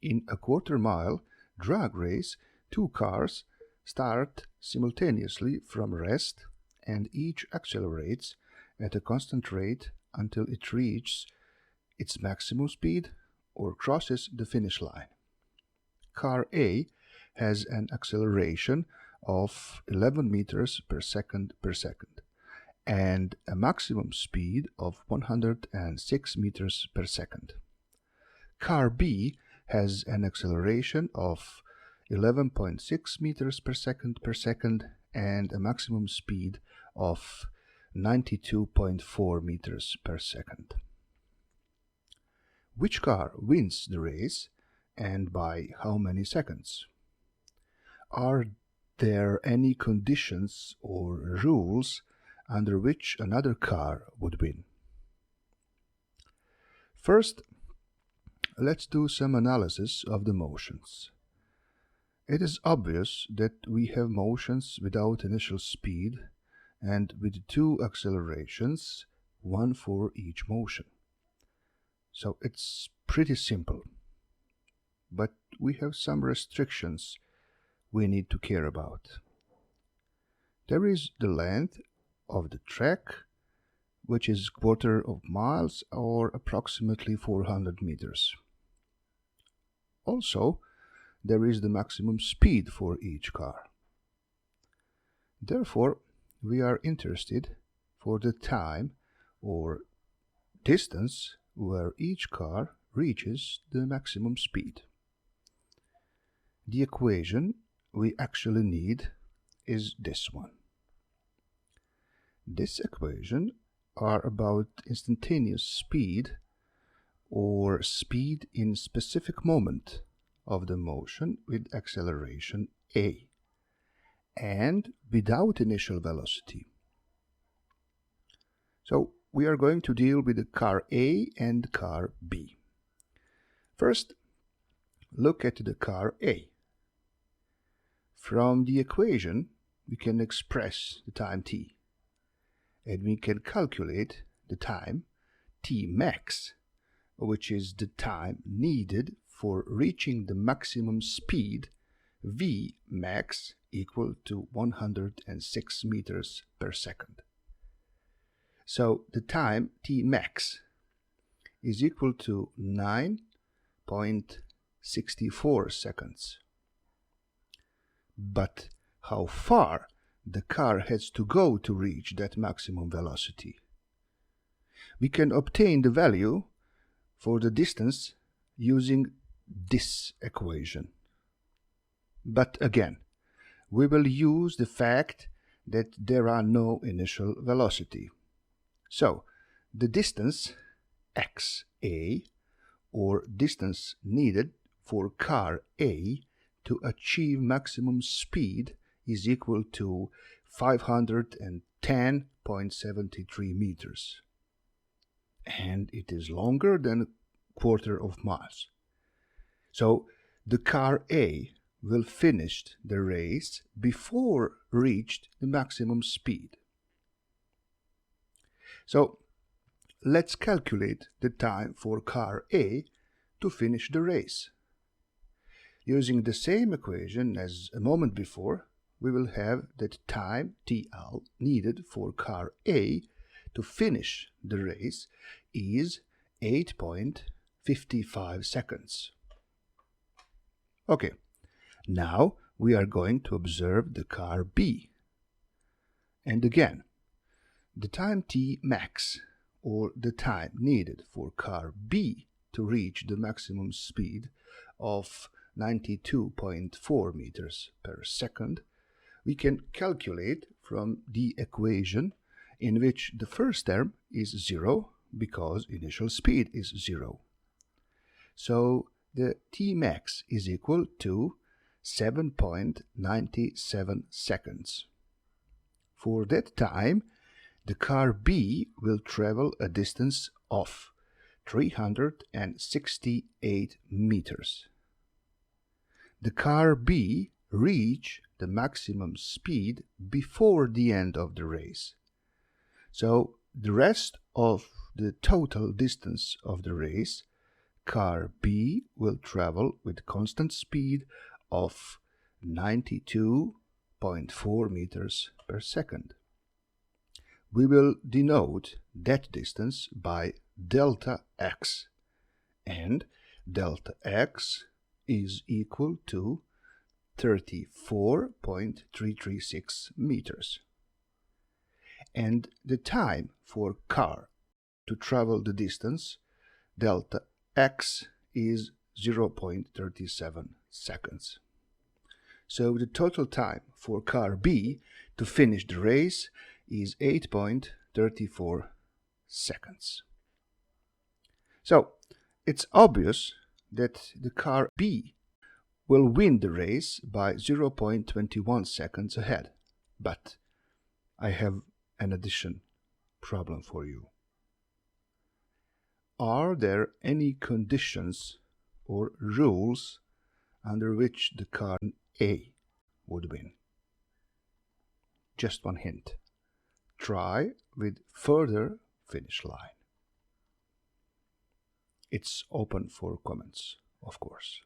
In a quarter-mile drag race, two cars start simultaneously from rest and each accelerates at a constant rate until it reaches its maximum speed or crosses the finish line. Car A has an acceleration of 11 meters per second and a maximum speed of 106 meters per second. Car B has an acceleration of 11.6 meters per second and a maximum speed of 92.4 meters per second. Which car wins the race and by how many seconds? Are there any conditions or rules under which another car would win? First, let's do some analysis of the motions. It is obvious that we have motions without initial speed and with two accelerations, one for each motion. So it's pretty simple. But we have some restrictions we need to care about. There is the length of the track, which is quarter of miles or approximately 400 meters. Also, there is the maximum speed for each car. Therefore, we are interested for the time or distance where each car reaches the maximum speed. The equation we actually need is this one. This equation are about instantaneous speed or speed in specific moment of the motion with acceleration a and without initial velocity. So we are going to deal with the car A and car B. First, look at the car A. From the equation, we can express the time t, and we can calculate the time t max, which is the time needed for reaching the maximum speed v max equal to 106 meters per second. So the time t max is equal to 9.64 seconds. But how far the car has to go to reach that maximum velocity? We can obtain the value for the distance using this equation. But again, we will use the fact that there are no initial velocity. So, the distance xa, or distance needed for car A to achieve maximum speed, is equal to 510.73 meters. And it is longer than a quarter of miles. So, the car A will finish the race before reached the maximum speed. So, let's calculate the time for car A to finish the race. Using the same equation as a moment before, we will have that time TL needed for car A to finish the race is 8.55 seconds. Okay, now we are going to observe the car B. And again, the time t max, or the time needed for car B to reach the maximum speed of 92.4 meters per second, we can calculate from the equation in which the first term is 0 because initial speed is 0. So the t max is equal to 7.97 seconds. For that time, the car B will travel a distance of 368 meters. The car B reached the maximum speed before the end of the race. So the rest of the total distance of the race car B will travel with constant speed of 92.4 meters per second. We will denote that distance by delta x, and delta x is equal to 34.336 meters. And the time for car to travel the distance, delta x, is 0.37 seconds. So the total time for car B to finish the race is 8.34 seconds. So it's obvious that the car B will win the race by 0.21 seconds ahead. But I have an addition problem for you. Are there any conditions or rules under which the car A would win? Just one hint. Try with further finish line. It's open for comments, of course.